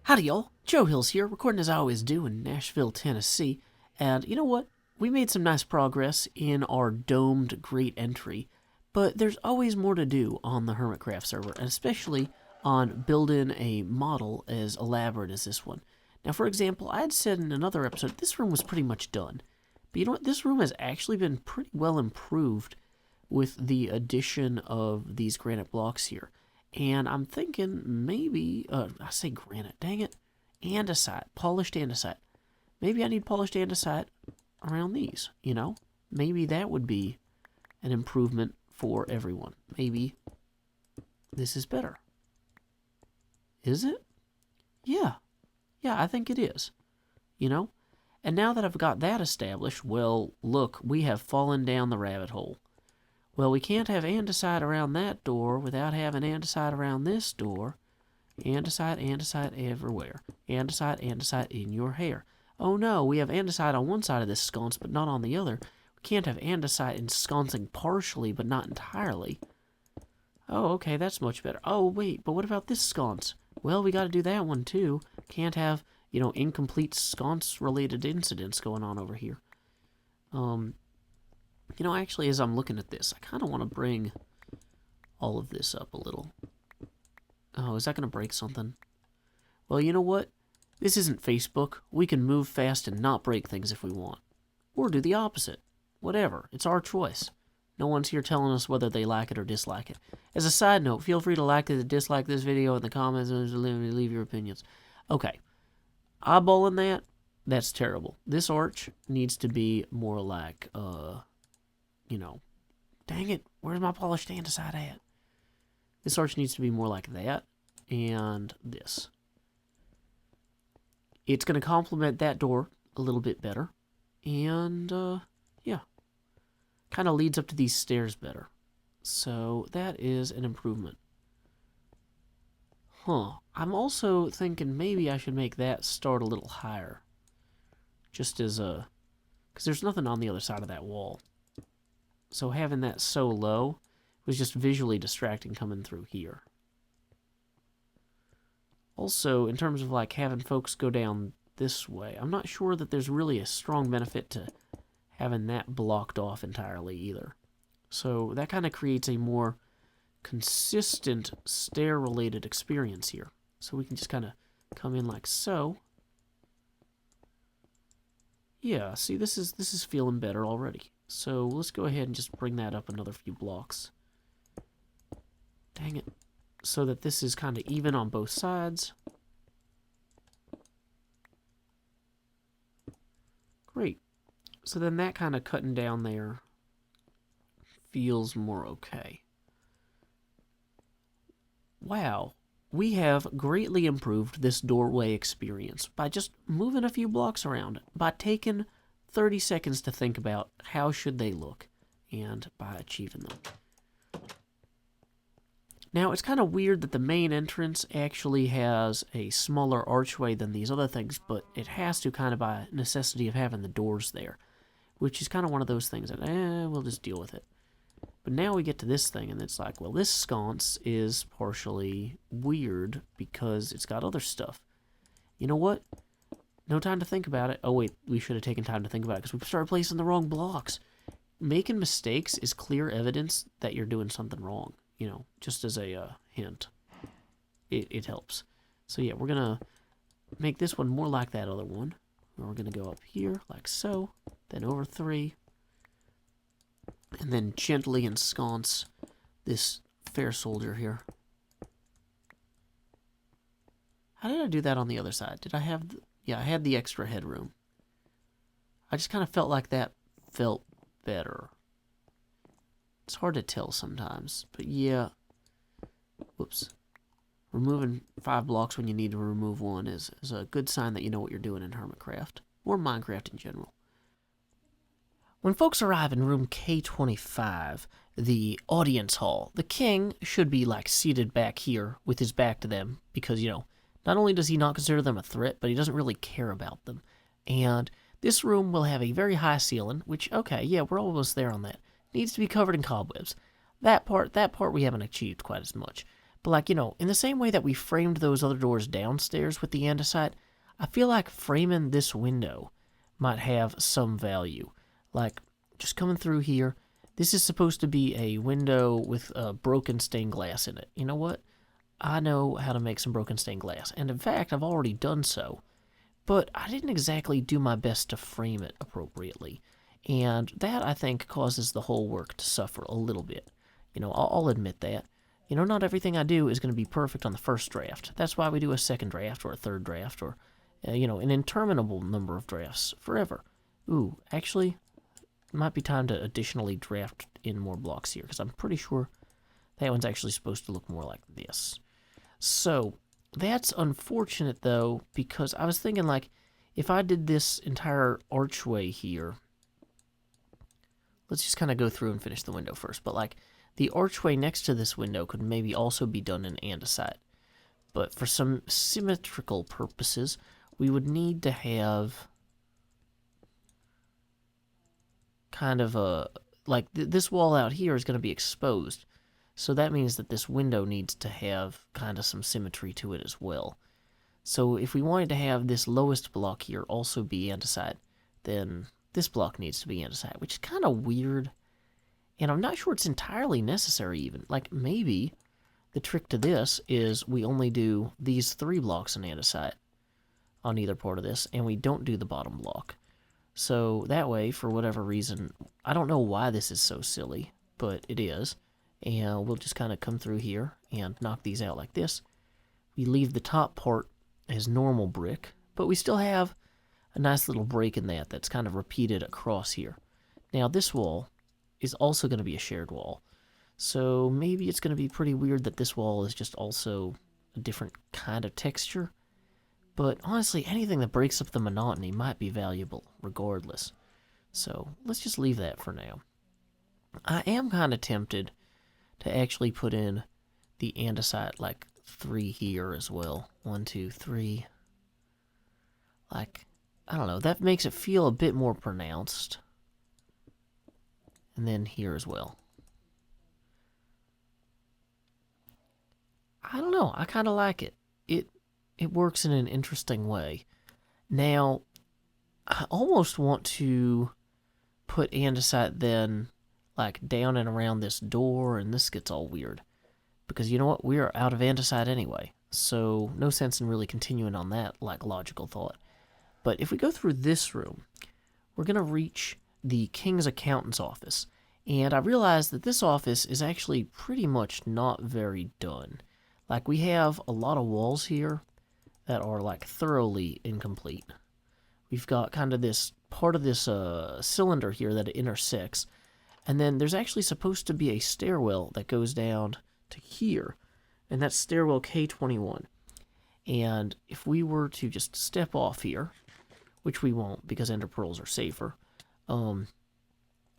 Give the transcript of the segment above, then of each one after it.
Howdy y'all, Joe Hills here, recording as I always do in Nashville, Tennessee, and you know what? We made some nice progress in our domed great entry, but there's always more to do on the Hermitcraft server, and especially on building a model as elaborate as this one. Now, for example, I had said in another episode, this room was pretty much done, but you know what? This room has actually been pretty well improved with the addition of these granite blocks here. And I'm thinking maybe, I say granite, dang it, andesite, polished andesite. Maybe I need polished andesite around these, you know? Maybe that would be an improvement for everyone. Maybe this is better. Is it? Yeah. Yeah, I think it is. You know? And now that I've got that established, well, look, we have fallen down the rabbit hole. Well, we can't have andesite around that door without having andesite around this door. Andesite, andesite everywhere. Andesite, andesite in your hair. Oh no, we have andesite on one side of this sconce, but not on the other. We can't have andesite ensconcing partially, but not entirely. Oh, okay, that's much better. Oh, wait, but what about this sconce? Well, we gotta do that one too. Can't have, you know, incomplete sconce-related incidents going on over here. You know, actually, as I'm looking at this, I kind of want to bring all of this up a little. Oh, is that going to break something? Well, you know what? This isn't Facebook. We can move fast and not break things if we want. Or do the opposite. Whatever. It's our choice. No one's here telling us whether they like it or dislike it. As a side note, feel free to like or dislike this video in the comments and leave your opinions. Okay. Eyeballing that, that's terrible. This arch needs to be more like, you know, dang it, where's my polished andesite at? This arch needs to be more like that, and this. It's going to complement that door a little bit better, and, yeah, kind of leads up to these stairs better. So that is an improvement. I'm also thinking maybe I should make that start a little higher, just as a, because there's nothing on the other side of that wall. So having that so low was just visually distracting coming through here. Also, in terms of like having folks go down this way, I'm not sure that there's really a strong benefit to having that blocked off entirely either. So that kind of creates a more consistent stair-related experience here. So we can just kind of come in like so. Yeah, see, this is feeling better already. So let's go ahead and just bring that up another few blocks. Dang it. So that this is kind of even on both sides. Great. So then that kind of cutting down there feels more okay. Wow. We have greatly improved this doorway experience by just moving a few blocks around, by taking 30 seconds to think about how should they look, and by achieving them. Now, it's kind of weird that the main entrance actually has a smaller archway than these other things, but it has to kind of by necessity of having the doors there, which is kind of one of those things that, we'll just deal with it. But now we get to this thing, and it's like, well, this sconce is partially weird because it's got other stuff. You know what? No time to think about it. Oh, wait, we should have taken time to think about it because we started placing the wrong blocks. Making mistakes is clear evidence that you're doing something wrong, you know, just as a hint. It helps. So, yeah, we're going to make this one more like that other one. We're going to go up here like so, then over 3, and then gently ensconce this fair soldier here. How did I do that on the other side? Did I have... Yeah, I had the extra headroom. I just kind of felt like that felt better. It's hard to tell sometimes, but yeah. Whoops. Removing 5 blocks when you need to remove 1 is a good sign that you know what you're doing in Hermitcraft, or Minecraft in general. When folks arrive in room K25, the audience hall, the king should be like seated back here with his back to them because, you know, not only does he not consider them a threat, but he doesn't really care about them. And this room will have a very high ceiling, which, okay, yeah, we're almost there on that. Needs to be covered in cobwebs. That part we haven't achieved quite as much. But like, in the same way that we framed those other doors downstairs with the andesite, I feel like framing this window might have some value. Like, just coming through here, this is supposed to be a window with broken stained glass in it. You know what? I know how to make some broken stained glass, and in fact, I've already done so. But I didn't exactly do my best to frame it appropriately, and that, I think, causes the whole work to suffer a little bit. I'll admit that. Not everything I do is going to be perfect on the first draft. That's why we do a second draft or a third draft or, an interminable number of drafts forever. Ooh, actually, it might be time to additionally draft in more blocks here, because I'm pretty sure that one's actually supposed to look more like this. So, that's unfortunate, though, because I was thinking, like, if I did this entire archway here, let's just kind of go through and finish the window first, but, like, the archway next to this window could maybe also be done in andesite. But for some symmetrical purposes, we would need to have kind of a, like, this wall out here is going to be exposed. So that means that this window needs to have kind of some symmetry to it as well. So if we wanted to have this lowest block here also be andesite, then this block needs to be andesite, which is kind of weird. And I'm not sure it's entirely necessary even. Like, maybe the trick to this is we only do these 3 blocks in andesite on either part of this, and we don't do the bottom block. So that way, for whatever reason, I don't know why this is so silly, but it is. And we'll just kind of come through here and knock these out like this. We leave the top part as normal brick, but we still have a nice little break in that that's kind of repeated across here. Now this wall is also going to be a shared wall, so maybe it's going to be pretty weird that this wall is just also a different kind of texture. But honestly, anything that breaks up the monotony might be valuable regardless. So let's just leave that for now. I am kind of tempted to actually put in the andesite, like 3 here as well. 1, 2, 3. Like, I don't know, that makes it feel a bit more pronounced. And then here as well. I don't know, I kind of like it. It works in an interesting way. Now, I almost want to put andesite then, like, down and around this door, and this gets all weird. Because you know what? We are out of andesite anyway. So, no sense in really continuing on that, like, logical thought. But if we go through this room, we're going to reach the King's Accountant's office. And I realized that this office is actually pretty much not very done. Like, we have a lot of walls here that are, like, thoroughly incomplete. We've got kind of this part of this cylinder here that it intersects. And then there's actually supposed to be a stairwell that goes down to here. And that's stairwell K21. And if we were to just step off here, which we won't because ender pearls are safer,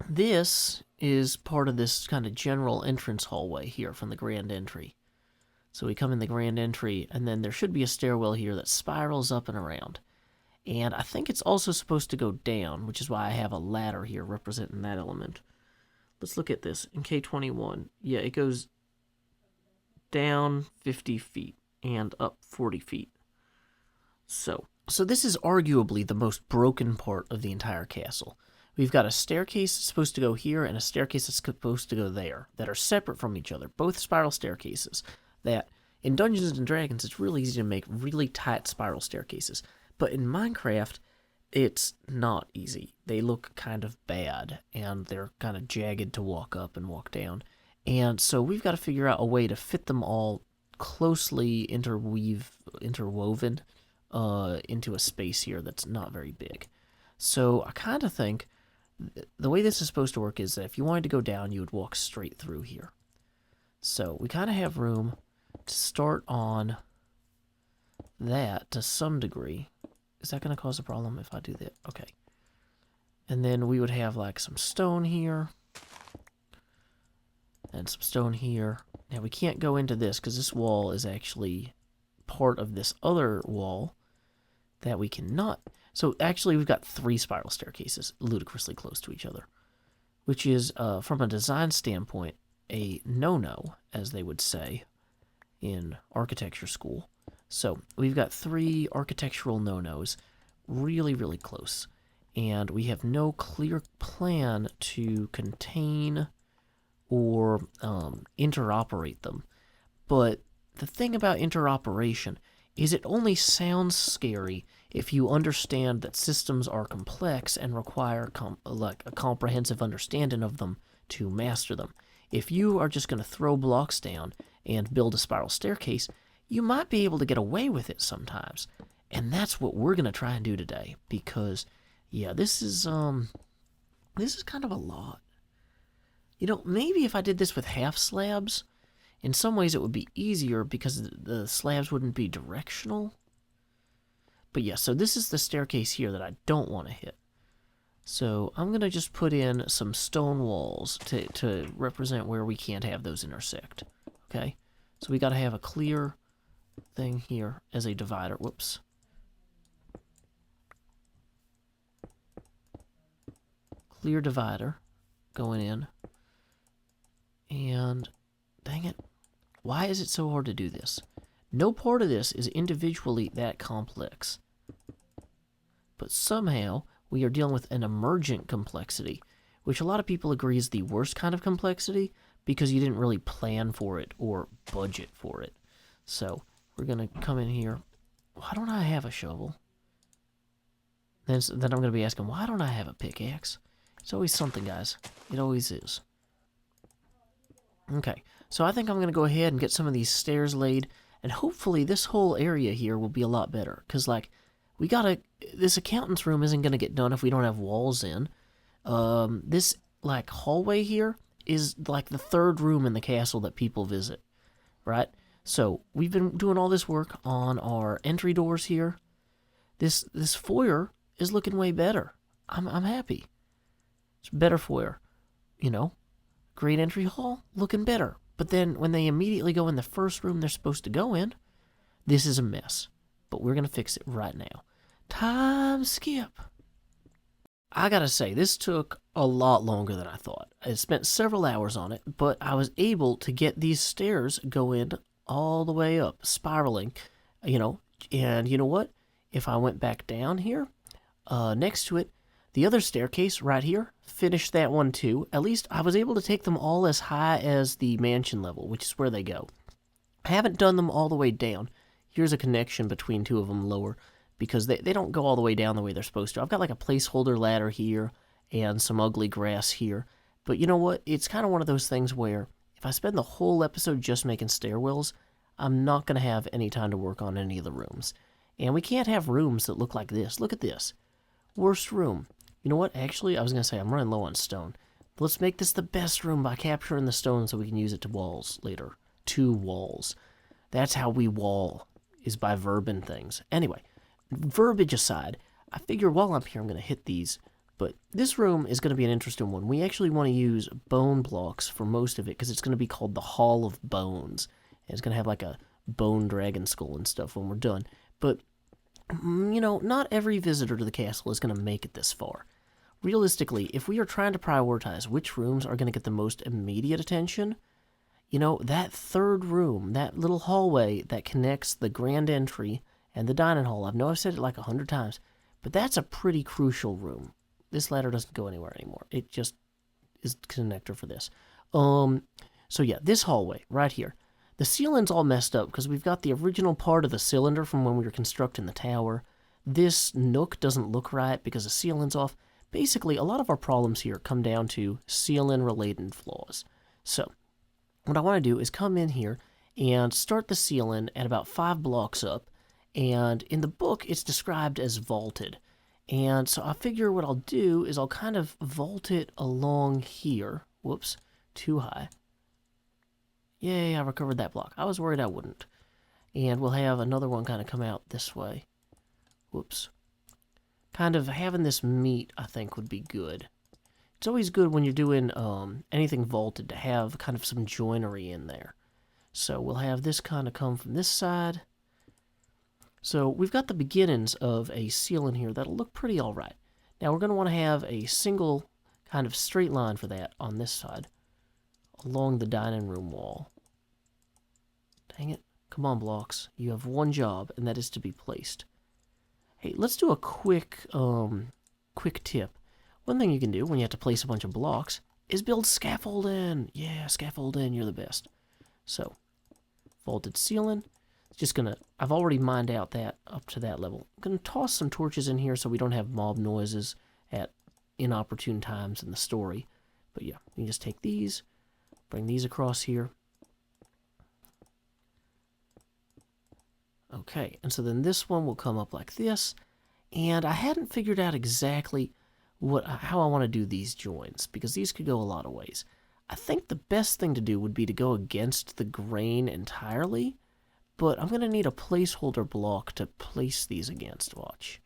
this is part of this kind of general entrance hallway here from the grand entry. So we come in the grand entry, and then there should be a stairwell here that spirals up and around. And I think it's also supposed to go down, which is why I have a ladder here representing that element. Let's look at this. In K21, yeah, it goes down 50 feet and up 40 feet. So this is arguably the most broken part of the entire castle. We've got a staircase that's supposed to go here and a staircase that's supposed to go there that are separate from each other, both spiral staircases. That in Dungeons and Dragons, it's really easy to make really tight spiral staircases. But in Minecraft, it's not easy. They look kind of bad, and they're kind of jagged to walk up and walk down. And so we've got to figure out a way to fit them all closely interwoven into a space here that's not very big. So I kind of think the way this is supposed to work is that if you wanted to go down, you would walk straight through here. So we kind of have room to start on that to some degree. Is that going to cause a problem if I do that? Okay. And then we would have like some stone here. And some stone here. Now we can't go into this because this wall is actually part of this other wall that we cannot. So actually we've got 3 spiral staircases ludicrously close to each other. Which is, from a design standpoint, a no-no, as they would say. in architecture school. So we've got 3 architectural no-nos, really, really close. And we have no clear plan to contain or interoperate them. But the thing about interoperation is it only sounds scary if you understand that systems are complex and require like a comprehensive understanding of them to master them. If you are just going to throw blocks down and build a spiral staircase, you might be able to get away with it sometimes. And that's what we're going to try and do today, because yeah, this is kind of a lot. You know, maybe if I did this with half slabs, in some ways it would be easier because the slabs wouldn't be directional. But yeah, so this is the staircase here that I don't want to hit. So I'm going to just put in some stone walls to represent where we can't have those intersect. Okay? So we got to have a clear thing here as a divider. Whoops. Clear divider going in. And dang it. Why is it so hard to do this? No part of this is individually that complex. But somehow we are dealing with an emergent complexity, which a lot of people agree is the worst kind of complexity because you didn't really plan for it or budget for it. So we're going to come in here. Why don't I have a shovel? Then I'm going to be asking, why don't I have a pickaxe? It's always something, guys. It always is. Okay, so I think I'm going to go ahead and get some of these stairs laid, and hopefully this whole area here will be a lot better. Because, like, this accountant's room isn't going to get done if we don't have walls in. This, like, hallway here is, like, the 3rd room in the castle that people visit, right? So, we've been doing all this work on our entry doors here. This foyer is looking way better. I'm happy. It's a better foyer, you know. Great entry hall, looking better. But then when they immediately go in the first room they're supposed to go in, this is a mess. But we're going to fix it right now. Time skip. I gotta say, this took a lot longer than I thought. I spent several hours on it, but I was able to get these stairs going all the way up, spiraling, you know. And you know what? If I went back down here, next to it, the other staircase right here, finished that one too. At least I was able to take them all as high as the mansion level, which is where they go. I haven't done them all the way down. Here's a connection between 2 of them lower, because they don't go all the way down the way they're supposed to. I've got like a placeholder ladder here and some ugly grass here. But you know what? It's kind of one of those things where if I spend the whole episode just making stairwells, I'm not going to have any time to work on any of the rooms. And we can't have rooms that look like this. Look at this. Worst room. You know what? Actually, I was going to say I'm running low on stone. But let's make this the best room by capturing the stone so we can use it to walls later. 2 walls. That's how we wall, is by verbing things. Anyway, verbiage aside, I figure while I'm here I'm going to hit these. But this room is going to be an interesting one. We actually want to use bone blocks for most of it because it's going to be called the Hall of Bones. And it's going to have like a bone dragon skull and stuff when we're done. But you know, not every visitor to the castle is going to make it this far. Realistically, if we are trying to prioritize which rooms are going to get the most immediate attention, you know, that 3rd room, that little hallway that connects the grand entry and the dining hall, I know I've said it like 100 times, but that's a pretty crucial room. This ladder doesn't go anywhere anymore. It just is the connector for this. So yeah, this hallway right here. The ceiling's all messed up because we've got the original part of the cylinder from when we were constructing the tower. This nook doesn't look right because the ceiling's off. Basically, a lot of our problems here come down to ceiling-related flaws. So, what I want to do is come in here and start the ceiling at about 5 blocks up. And in the book, it's described as vaulted. And so I figure what I'll do is I'll kind of vault it along here. Whoops, too high. Yay, I recovered that block. I was worried I wouldn't. And we'll have another one kind of come out this way. Whoops. Kind of having this meet, I think, would be good. It's always good when you're doing anything vaulted to have kind of some joinery in there. So we'll have this kind of come from this side. So we've got the beginnings of a ceiling here that'll look pretty alright. Now we're going to want to have a single kind of straight line for that on this side, along the dining room wall. Dang it. Come on, blocks. You have one job, and that is to be placed. Hey, let's do a quick tip. One thing you can do when you have to place a bunch of blocks is build scaffolding. Yeah, scaffolding, you're the best. So, vaulted ceiling. Just gonna, I've already mined out that up to that level. I'm gonna toss some torches in here so we don't have mob noises at inopportune times in the story. But yeah, you can just take these, bring these across here. Okay, and so then this one will come up like this. And I hadn't figured out exactly how I want to do these joins, because these could go a lot of ways. I think the best thing to do would be to go against the grain entirely, but I'm going to need a placeholder block to place these against, watch.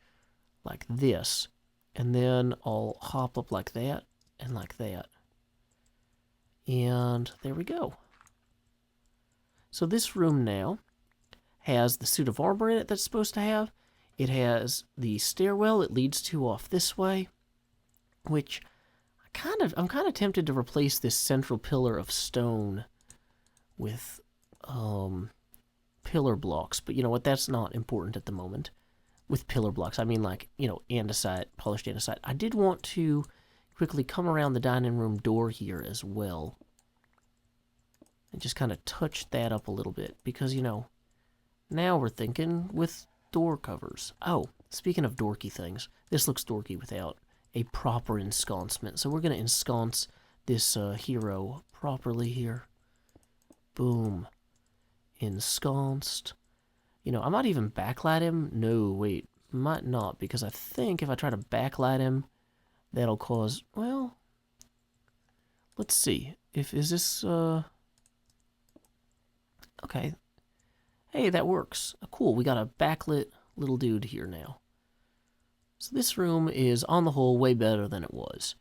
Like this. And then I'll hop up like that, and like that. And there we go. So this room now has the suit of armor in it that's supposed to have. It has the stairwell it leads to off this way, which I'm kind of tempted to replace this central pillar of stone with pillar blocks, but you know what, that's not important at the moment. With pillar blocks, I mean like, you know, andesite, polished andesite. I did want to quickly come around the dining room door here as well and just kind of touch that up a little bit, because, you know, now we're thinking with door covers. Oh, speaking of dorky things, this looks dorky without a proper ensconcement. So we're going to ensconce this hero properly here. Boom. Ensconced. You know, I might even backlight him. No, wait. Might not, because I think if I try to backlight him, that'll cause, well, let's see. Is this, okay. Hey, that works. Cool, we got a backlit little dude here now. So this room is, on the whole, way better than it was.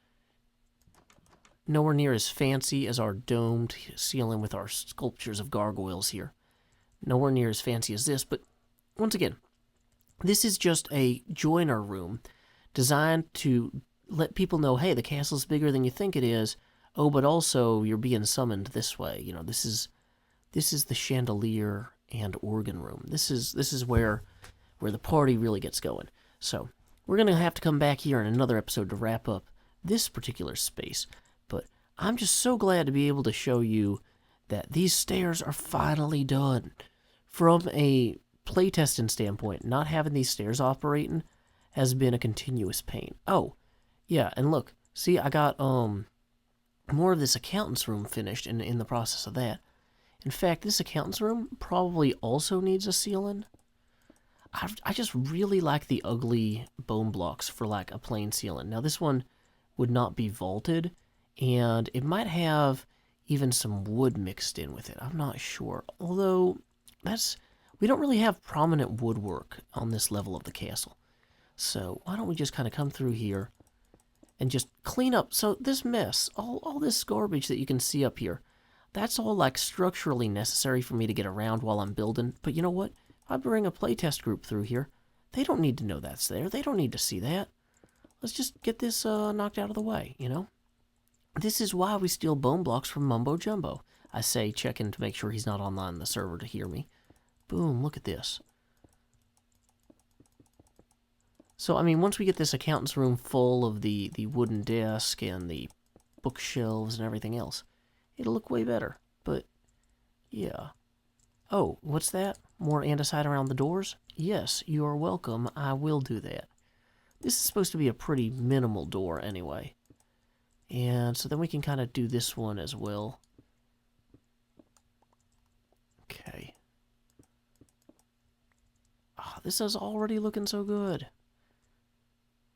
Nowhere near as fancy as our domed ceiling with our sculptures of gargoyles here. Nowhere near as fancy as this, but once again, this is just a joiner room designed to let people know, hey, the castle's bigger than you think it is. Oh, but also you're being summoned this way. You know, this is the chandelier and organ room. This is where the party really gets going. So we're gonna have to come back here in another episode to wrap up this particular space. But I'm just so glad to be able to show you that these stairs are finally done. From a playtesting standpoint, not having these stairs operating has been a continuous pain. Oh, yeah, and look, see, I got more of this accountant's room finished in the process of that. In fact, this accountant's room probably also needs a ceiling. I just really like the ugly bone blocks for like a plain ceiling. Now this one would not be vaulted, and it might have even some wood mixed in with it. I'm not sure. Although we don't really have prominent woodwork on this level of the castle. So why don't we just kind of come through here and just clean up. So this mess, all this garbage that you can see up here, that's all like structurally necessary for me to get around while I'm building. But you know what? If I bring a playtest group through here, they don't need to know that's there. They don't need to see that. Let's just get this knocked out of the way, you know? This is why we steal bone blocks from Mumbo Jumbo. I say, checking to make sure he's not online on the server to hear me. Boom, look at this. So, I mean, once we get this accountant's room full of the wooden desk and the bookshelves and everything else, it'll look way better. But, yeah. Oh, what's that? More andesite around the doors? Yes, you are welcome. I will do that. This is supposed to be a pretty minimal door anyway. And so then we can kind of do this one as well. Okay. Oh, this is already looking so good.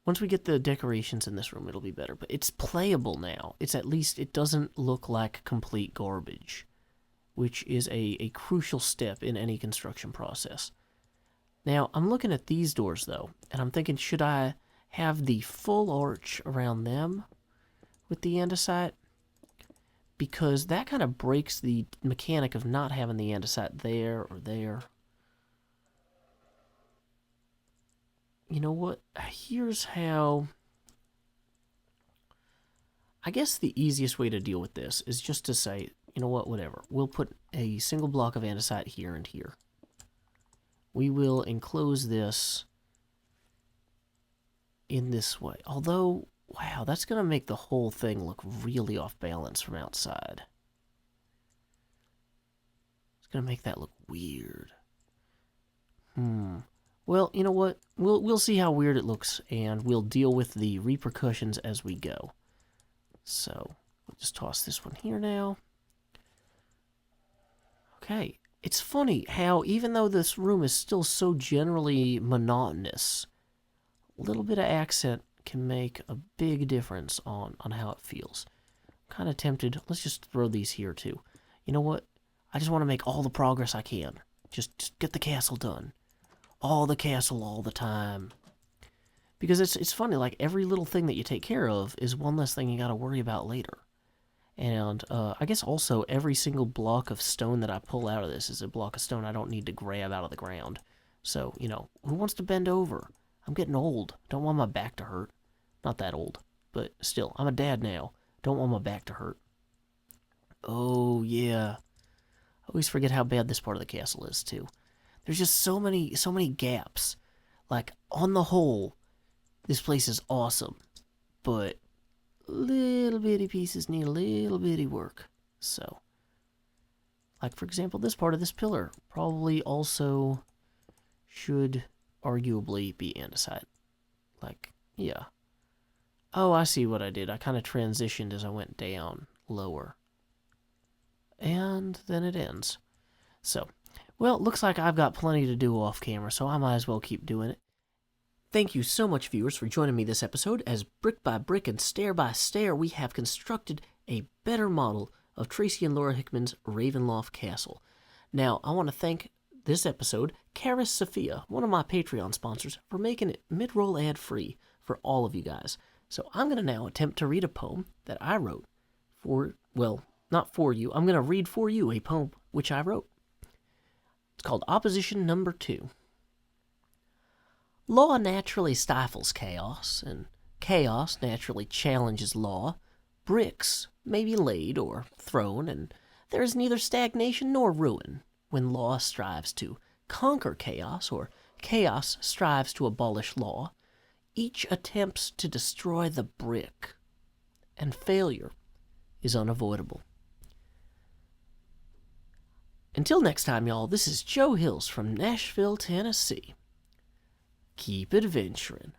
Once we get the decorations in this room, it'll be better. But it's playable now. It's at least, it doesn't look like complete garbage, which is a crucial step in any construction process. Now, I'm looking at these doors, though, and I'm thinking, should I have the full arch around them with the andesite? Because that kind of breaks the mechanic of not having the andesite there or there. You know what? Here's how... I guess the easiest way to deal with this is just to say, you know what, whatever. We'll put a single block of andesite here and here. we will enclose this in this way. Although, wow, that's going to make the whole thing look really off balance from outside. It's going to make that look weird. Well, you know what? We'll see how weird it looks, and we'll deal with the repercussions as we go. So, we'll just toss this one here now. Okay. It's funny how, even though this room is still so generally monotonous, a little bit of accent can make a big difference on how it feels. I'm kind of tempted. Let's just throw these here, too. You know what? I just want to make all the progress I can. Just get the castle done. All the castle all the time. Because it's funny, like, every little thing that you take care of is one less thing you gotta worry about later. And I guess also every single block of stone that I pull out of this is a block of stone I don't need to grab out of the ground. So, you know, who wants to bend over? I'm getting old. Don't want my back to hurt. Not that old, but still, I'm a dad now. Don't want my back to hurt. Oh, yeah. I always forget how bad this part of the castle is, too. There's just so many gaps. Like, on the whole, this place is awesome, but little bitty pieces need a little bitty work. So, like, for example, this part of this pillar probably also should arguably be andesite. Like, yeah. Oh, I see what I did. I kind of transitioned as I went down lower. And then it ends. So, well, it looks like I've got plenty to do off camera, so I might as well keep doing it. Thank you so much, viewers, for joining me this episode, as brick by brick and stair by stair we have constructed a better model of Tracy and Laura Hickman's Ravenloft Castle. Now, I want to thank this episode Karis Sophia, one of my Patreon sponsors, for making it mid-roll ad-free for all of you guys. So I'm going to now attempt to read a poem that I wrote for, well, not for you. I'm going to read for you a poem which I wrote. It's called Opposition Number 2. Law naturally stifles chaos, and chaos naturally challenges law. Bricks may be laid or thrown, and there is neither stagnation nor ruin when law strives to conquer chaos, or chaos strives to abolish law. Each attempts to destroy the brick, and failure is unavoidable. Until next time, y'all, this is Joe Hills from Nashville, Tennessee. Keep adventuring.